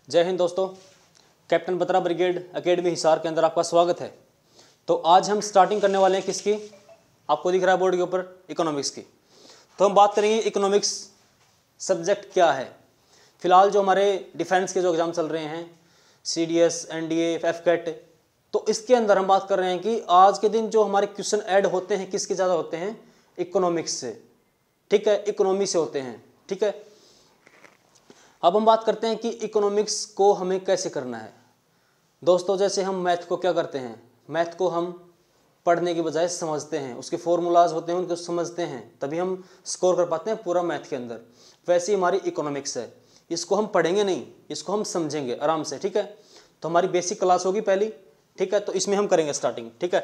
जय हिंद दोस्तों। Captain Batra brigade academy Hisar के अंदर आपका स्वागत है। तो आज हम स्टार्टिंग करने वाले हैं किसकी, आपको दिख रहा है बोर्ड के ऊपर, इकोनॉमिक्स की। तो हम बात करेंगे इकोनॉमिक्स सब्जेक्ट क्या है। फिलहाल जो हमारे डिफेंस के जो एग्जाम चल रहे हैं, CDS, NDA, FCAT, तो इसके अंदर हम बात कर रहे हैं कि आज के दिन जो हमारे क्वेश्चन ऐड होते हैं किसके ज़्यादा होते हैं, इकोनॉमिक्स से, ठीक है, इकोनॉमी से होते हैं, ठीक है। अब हम बात करते हैं कि इकोनॉमिक्स को हमें कैसे करना है। दोस्तों जैसे हम मैथ को क्या करते हैं, मैथ को हम पढ़ने की बजाय समझते हैं, उसके फॉर्मूलाज होते हैं उनको समझते हैं, तभी हम स्कोर कर पाते हैं पूरा मैथ के अंदर। वैसे ही हमारी इकोनॉमिक्स है, इसको हम पढ़ेंगे नहीं, इसको हम समझेंगे आराम से, ठीक है। तो हमारी बेसिक क्लास होगी पहली, ठीक है, तो इसमें हम करेंगे स्टार्टिंग, ठीक है।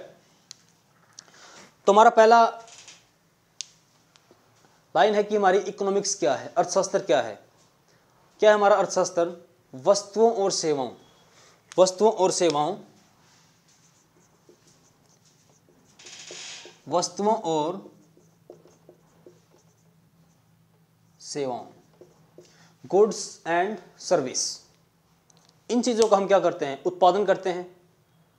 तो हमारा पहला लाइन है कि हमारी इकोनॉमिक्स क्या है, अर्थशास्त्र क्या है। क्या है हमारा अर्थशास्त्र? वस्तुओं और सेवाओं, वस्तुओं और सेवाओं, वस्तुओं और सेवाओं, गुड्स एंड सर्विस। इन चीज़ों का हम क्या करते हैं, उत्पादन करते हैं,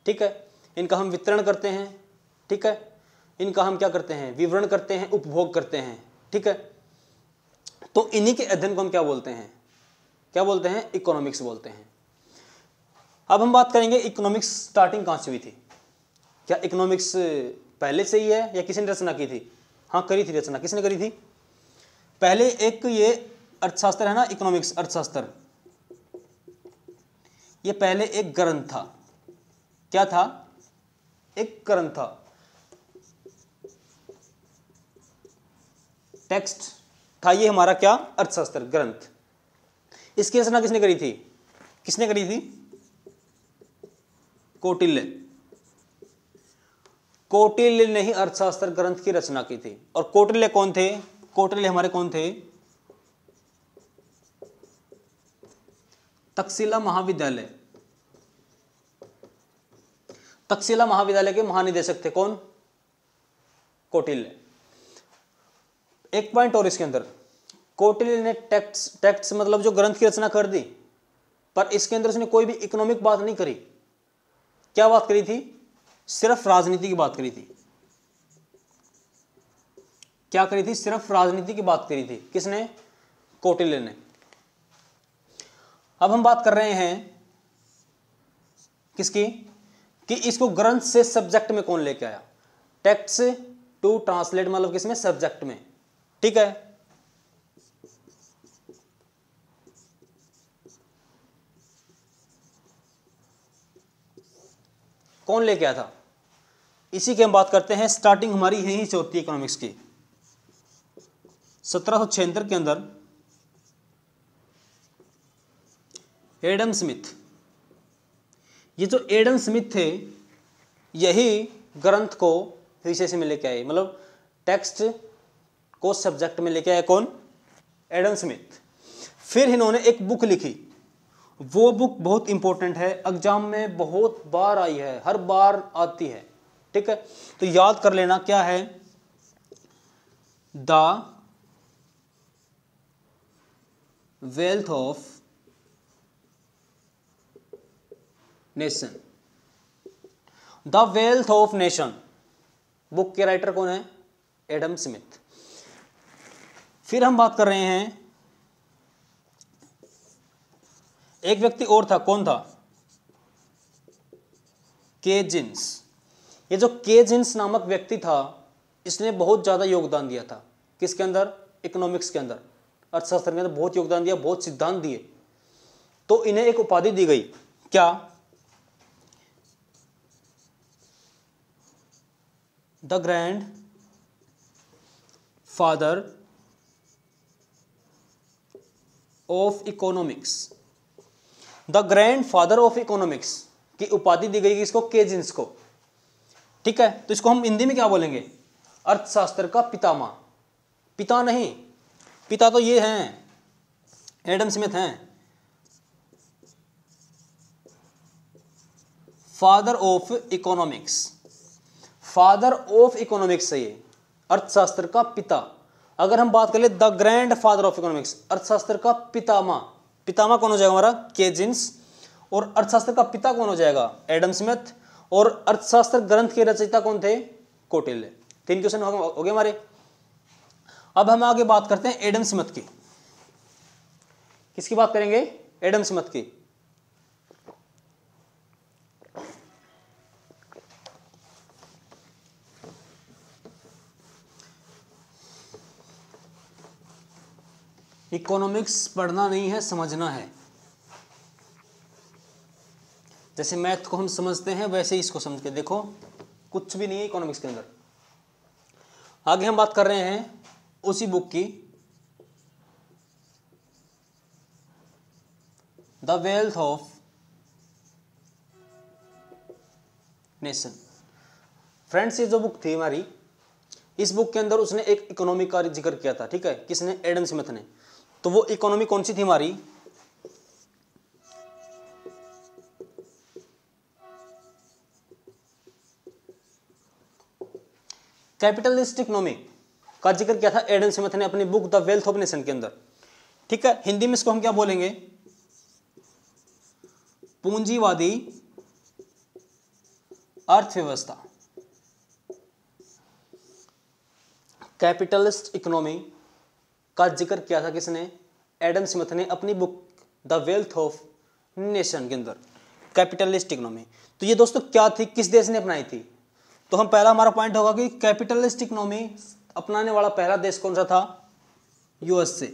ठीक है, इनका हम वितरण करते हैं, ठीक है, इनका हम क्या करते हैं, विवरण करते हैं, उपभोग करते हैं, ठीक है। तो इन्हीं के अध्ययन को हम क्या बोलते हैं, क्या बोलते हैं, इकोनॉमिक्स बोलते हैं। अब हम बात करेंगे इकोनॉमिक्स स्टार्टिंग कहाँ से हुई थी। क्या इकोनॉमिक्स पहले से ही है या किसी ने रचना की थी? हाँ करी थी रचना, किसने करी थी? पहले एक ये अर्थशास्त्र है ना, इकोनॉमिक्स अर्थशास्त्र, ये पहले एक ग्रंथ था। क्या था? एक ग्रंथ था, टेक्स्ट था ये हमारा, क्या, अर्थशास्त्र ग्रंथ। इसकी रचना किसने करी थी, किसने करी थी? कौटिल्य। कौटिल्य ने ही अर्थशास्त्र ग्रंथ की रचना की थी। और कौटिल्य कौन थे? कौटिल्य हमारे कौन थे? तक्षशिला महाविद्यालय, तक्षशिला महाविद्यालय के महानिदेशक थे। कौन? कौटिल्य। एक पॉइंट और इसके अंदर, कौटिल्य ने टेक्स्ट मतलब जो ग्रंथ की रचना कर दी, पर इसके अंदर उसने कोई भी इकोनॉमिक बात नहीं करी। क्या बात करी थी? सिर्फ राजनीति की बात करी थी। क्या करी थी? सिर्फ राजनीति की बात करी थी। किसने? कौटिल्य ने। अब हम बात कर रहे हैं किसकी, कि इसको ग्रंथ से सब्जेक्ट में कौन लेके आया। टेक्स्ट टू ट्रांसलेट मतलब किसमें, सब्जेक्ट में, ठीक है। कौन लेके आया था, इसी की हम बात करते हैं। स्टार्टिंग हमारी यहीं से होती है इकोनॉमिक्स की। 1776 के अंदर एडम स्मिथ, ये जो एडम स्मिथ थे, यही ग्रंथ को विषय में लेके आए, मतलब टेक्स्ट को सब्जेक्ट में लेके आए। कौन? Adam Smith. फिर इन्होंने एक बुक लिखी, वो बुक बहुत इंपॉर्टेंट है, एग्जाम में बहुत बार आई है, हर बार आती है, ठीक है, तो याद कर लेना। क्या है? The wealth of nation, the wealth of nation. Book के राइटर कौन है? Adam Smith. फिर हम बात कर रहे हैं, एक व्यक्ति और था, कौन था? केजिन्स। ये जो केजिन्स नामक व्यक्ति था, इसने बहुत ज्यादा योगदान दिया था। किसके अंदर? इकोनॉमिक्स के अंदर, अर्थशास्त्र के अंदर बहुत योगदान दिया, बहुत सिद्धांत दिए। तो इन्हें एक उपाधि दी गई, क्या? The grand father of economics. The grand father of economics की उपाधि दी गई किसको? केजिन्स को, ठीक है। तो इसको हम हिंदी में क्या बोलेंगे? अर्थशास्त्र का पितामह। पिता नहीं, पिता तो ये हैं, एडम स्मिथ हैं। Father of economics, father of economics है ये, अर्थशास्त्र का पिता। अगर हम बात करें the grand father of economics, अर्थशास्त्र का पितामह, पितामह कौन हो जाएगा हमारा? केजिन्स। और अर्थशास्त्र का पिता कौन हो जाएगा? Adam Smith. और अर्थशास्त्र ग्रंथ के रचयिता कौन थे? कौटिल्य। 3 क्वेश्चन हो गए हमारे। अब हम आगे बात करते हैं एडम स्मिथ की। किसकी बात करेंगे? एडम स्मिथ की। इकोनॉमिक्स पढ़ना नहीं है, समझना है। जैसे मैथ को हम समझते हैं वैसे ही इसको समझ के देखो, कुछ भी नहीं है इकोनॉमिक्स के अंदर। आगे हम बात कर रहे हैं उसी बुक की, the wealth of nation. Friends, ये जो बुक थी हमारी, इस बुक के अंदर उसने एक इकोनॉमी का जिक्र किया था। ठीक है, किसने? एडम स्मिथ ने। तो वो इकोनॉमी कौन सी थी हमारी? कैपिटलिस्ट इकोनॉमी का जिक्र किया था एडम स्मिथ ने अपनी book the wealth of nation के अंदर। ठीक है, हिंदी में इसको हम क्या बोलेंगे? पूंजीवादी अर्थव्यवस्था। कैपिटलिस्ट इकोनॉमी का जिक्र किया था किसने? एडम स्मिथ ने अपनी book the wealth of nation के अंदर, कैपिटलिस्ट इकोनॉमी। तो ये दोस्तों क्या थी, किस देश ने अपनाई थी? तो हम पहला हमारा पॉइंट होगा कि कैपिटलिस्ट इकोनॉमी अपनाने वाला पहला देश कौन सा था? यूएसए।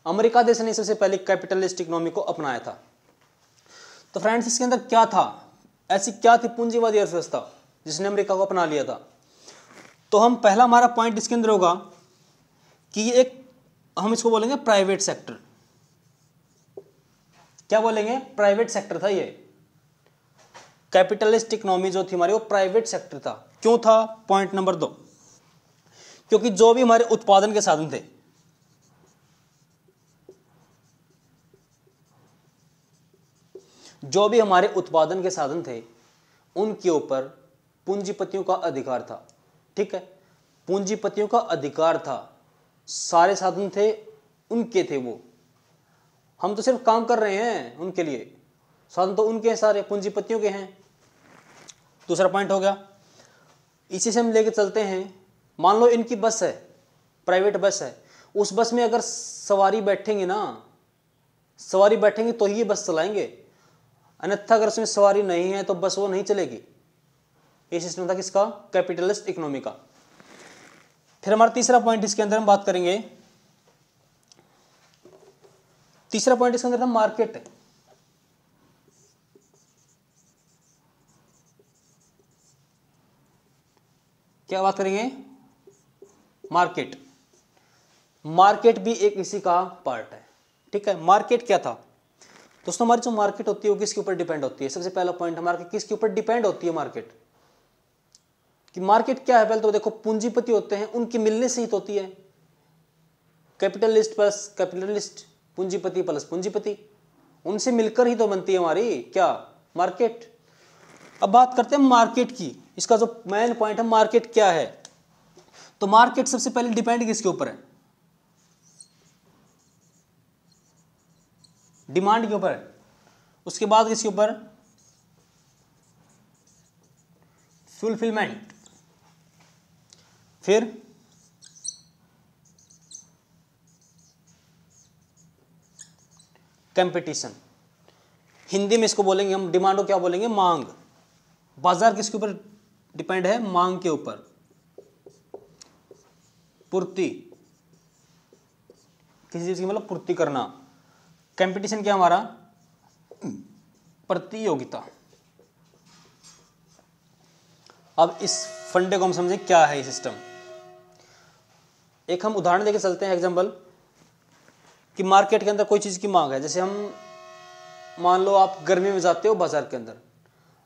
अमेरिका देश ने सबसे पहले कैपिटलिस्ट इकोनॉमी को अपनाया था। तो फ्रेंड्स, इसके अंदर क्या था? ऐसी क्या थी पूंजीवादी अर्थव्यवस्था जिसने अमेरिका को अपना लिया था? तो हम पहला हमारा पॉइंट इसके अंदर होगा कि ये एक, हम इसको बोलेंगे प्राइवेट सेक्टर। क्या बोलेंगे? प्राइवेट सेक्टर था ये। कैपिटलिस्ट इकोनॉमी जो थी हमारी, वो प्राइवेट सेक्टर था। क्यों था? पॉइंट नंबर 2, क्योंकि जो भी हमारे उत्पादन के साधन थे, जो भी हमारे उत्पादन के साधन थे, उनके ऊपर पूंजीपतियों का अधिकार था। ठीक है, पूंजीपतियों का अधिकार था। सारे साधन थे उनके, थे वो। हम तो सिर्फ काम कर रहे हैं उनके लिए, साधन तो उनके हैं, सारे पूंजीपतियों के हैं। दूसरा पॉइंट हो गया। इसी से हम लेके चलते हैं, मान लो इनकी बस है, प्राइवेट बस है, उस बस में अगर सवारी बैठेंगे ना, सवारी बैठेंगे तो ही ये बस चलाएंगे, अन्यथा अगर उसमें सवारी नहीं है तो बस वो नहीं चलेगी। ये सिस्टम था किसका? कैपिटलिस्ट इकोनॉमी का। फिर हमारा तीसरा पॉइंट इसके अंदर हम बात करेंगे, तीसरा पॉइंट इसके अंदर था मार्केट। क्या बात करेंगे? मार्केट। मार्केट भी एक इसी का पार्ट है। ठीक है, मार्केट क्या था दोस्तों? हमारी जो मार्केट होती है वो किसके ऊपर डिपेंड होती है? सबसे पहला पॉइंट, हमारे किसके ऊपर डिपेंड होती है मार्केट? कि मार्केट क्या है? पहले तो देखो, पूंजीपति होते हैं, उनके मिलने से ही तो होती है। कैपिटलिस्ट प्लस कैपिटलिस्ट, पूंजीपति प्लस पूंजीपति, उनसे मिलकर ही तो बनती है हमारी क्या? मार्केट। अब बात करते हैं मार्केट की। इसका जो मेन पॉइंट है, मार्केट क्या है? तो मार्केट सबसे पहले डिपेंड किसके ऊपर है? डिमांड के ऊपर है। उसके बाद किसके ऊपर? फुलफिलमेंट। फिर कंपटीशन। हिंदी में इसको बोलेंगे हम, डिमांड को क्या बोलेंगे? मांग। बाजार किसके ऊपर डिपेंड है? मांग के ऊपर। पूर्ति, किसी चीज की मतलब पूर्ति करना। कंपटीशन क्या हमारा? प्रतियोगिता। अब इस फंडे को हम समझें क्या है ये सिस्टम। एक हम उदाहरण देके चलते हैं, एग्जांपल, कि मार्केट के अंदर कोई चीज की मांग है। जैसे हम मान लो आप गर्मी में जाते हो बाजार के अंदर,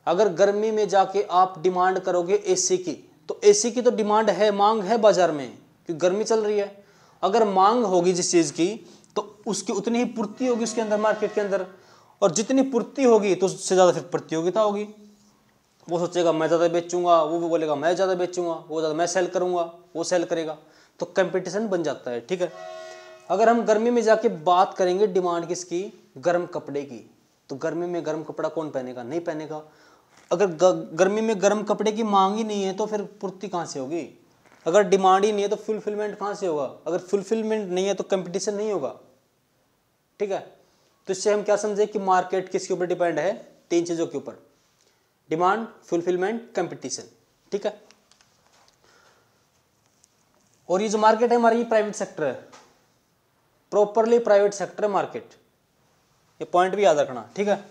अगर गर्मी में जाके आप डिमांड करोगे एसी की, तो एसी की तो डिमांड है, मांग है बाजार में, क्योंकि गर्मी चल रही है। अगर मांग होगी जिस चीज की तो उसकी उतनी ही पूर्ति होगी उसके अंदर, मार्केट के अंदर, और जितनी पूर्ति होगी तो उससे ज्यादा फिर प्रतियोगिता होगी। वो सोचेगा मैं ज़्यादा बेचूंगा, वो बोलेगा मैं ज़्यादा बेचूंगा, वो ज़्यादा मैं सेल करूंगा, वो सेल करेगा, तो कंपटीशन बन जाता है। ठीक है। अगर हम गर्मी में जाके बात करेंगे डिमांड किसकी, गर्म कपड़े की, तो गर्मी में गर्म कपड़ा कौन पहनेगा, नहीं पहनेगा। अगर गर्मी में गर्म कपड़े की मांग ही नहीं है तो फिर पूर्ति कहाँ से होगी। अगर डिमांड ही नहीं है तो फुलफिलमेंट कहाँ से होगा। अगर फुलफिलमेंट नहीं है तो कंपटीशन नहीं होगा। ठीक है। तो इससे हम क्या समझे कि मार्केट किसके ऊपर डिपेंड है, तीन चीजों के ऊपर, डिमांड, फुलफिलमेंट, कंपटीशन। ठीक है। और ये जो मार्केट है हमारी, प्राइवेट सेक्टर है, प्रॉपरली प्राइवेट सेक्टर है मार्केट, ये पॉइंट भी याद रखना। ठीक है।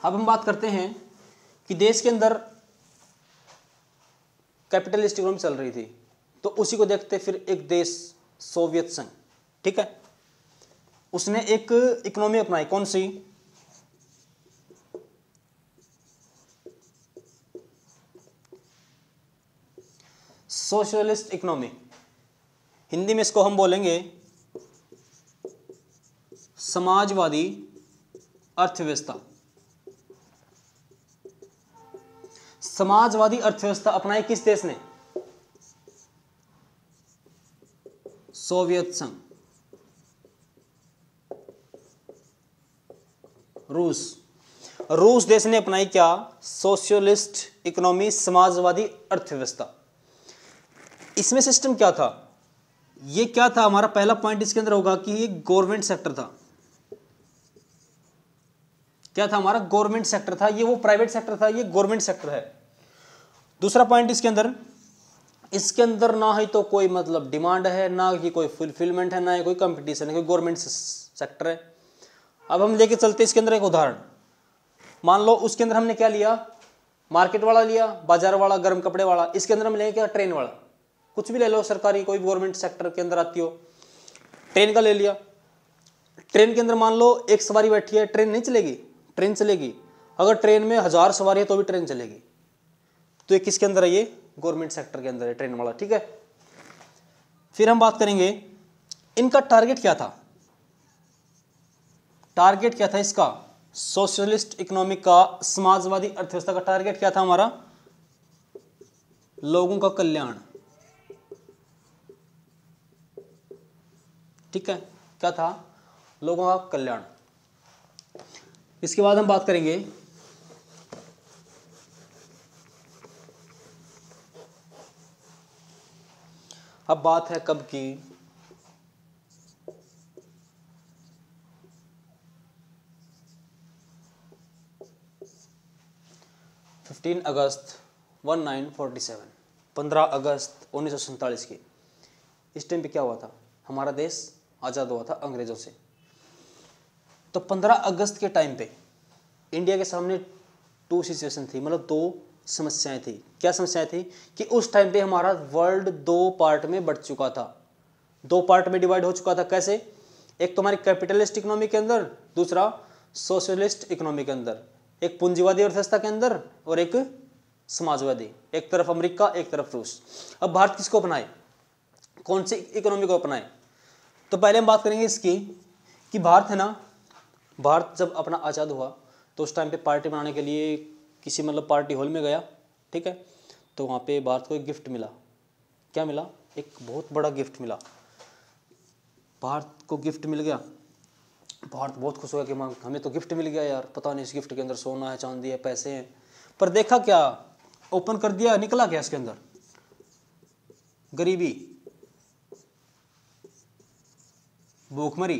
अब हम बात करते हैं कि देश के अंदर कैपिटलिस्ट इकोनॉमी चल रही थी, तो उसी को देखते फिर एक देश सोवियत संघ, ठीक है, उसने एक इकोनॉमी अपनाई, कौन सी, सोशलिस्ट इकोनॉमी। हिंदी में इसको हम बोलेंगे समाजवादी अर्थव्यवस्था। समाजवादी अर्थव्यवस्था अपनाई किस देश ने, सोवियत संघ, रूस देश ने अपनाई क्या, सोशलिस्ट इकोनॉमी, समाजवादी अर्थव्यवस्था। इसमें सिस्टम क्या था, ये क्या था, हमारा पहला पॉइंट इसके अंदर होगा कि ये गवर्नमेंट सेक्टर था। क्या था हमारा, गवर्नमेंट सेक्टर था, ये वो प्राइवेट सेक्टर था, ये गवर्नमेंट सेक्टर है। दूसरा पॉइंट इसके अंदर ना ही तो कोई मतलब डिमांड है, ना ही कोई फुलफिलमेंट है, ना ही कोई कंपटीशन है, कोई गवर्नमेंट सेक्टर है। अब हम लेके चलते इसके अंदर एक उदाहरण, मान लो उसके अंदर हमने क्या लिया, मार्केट वाला लिया, बाजार वाला, गर्म कपड़े वाला, इसके अंदर हम लेंगे क्या, ट्रेन वाला, कुछ भी ले लो, सरकारी कोई गवर्नमेंट सेक्टर के अंदर आती हो, ट्रेन का ले लिया। ट्रेन के अंदर मान लो एक सवारी बैठी है, ट्रेन नहीं चलेगी, ट्रेन चलेगी। अगर ट्रेन में 1000 सवारी है तो भी ट्रेन चलेगी। तो ये किसके अंदर है, ये गवर्नमेंट सेक्टर के अंदर है, ट्रेन वाला। ठीक है। फिर हम बात करेंगे इनका टारगेट क्या था, टारगेट क्या था इसका, सोशलिस्ट इकोनॉमिक का, समाजवादी अर्थव्यवस्था का टारगेट क्या था हमारा, लोगों का कल्याण। ठीक है, क्या था, लोगों का कल्याण। इसके बाद हम बात करेंगे अब बात है कब की, 15 अगस्त 1947, 15 अगस्त 1947 की। इस टाइम पे क्या हुआ था, हमारा देश आज़ाद हुआ था अंग्रेज़ों से। तो 15 अगस्त के टाइम पे इंडिया के सामने टू सिचुएशन थी, मतलब दो समस्याएं थी। क्या समस्याएं थी कि उस टाइम पे हमारा वर्ल्ड दो पार्ट में बढ़ चुका था, दो पार्ट में डिवाइड हो चुका था। कैसे, एक तो हमारी कैपिटलिस्ट इकोनॉमी के अंदर, दूसरा सोशलिस्ट इकोनॉमी के अंदर, एक पूंजीवादी अर्थव्यवस्था के अंदर और एक समाजवादी, एक तरफ अमेरिका एक तरफ रूस। अब भारत किसको अपनाए, कौन सी इकोनॉमी को अपनाए, तो पहले हम बात करेंगे इसकी कि भारत है ना, भारत जब अपना आज़ाद हुआ तो उस टाइम पे पार्टी बनाने के लिए किसी मतलब पार्टी हॉल में गया। ठीक है, तो वहाँ पे भारत को एक गिफ्ट मिला। क्या मिला, एक बहुत बड़ा गिफ्ट मिला, भारत को गिफ्ट मिल गया। भारत बहुत खुश हुआ कि हमें तो गिफ्ट मिल गया यार, पता नहीं इस गिफ्ट के अंदर सोना है, चांदी है, पैसे हैं। पर देखा क्या, ओपन कर दिया, निकला क्या इसके अंदर, गरीबी, भूखमरी,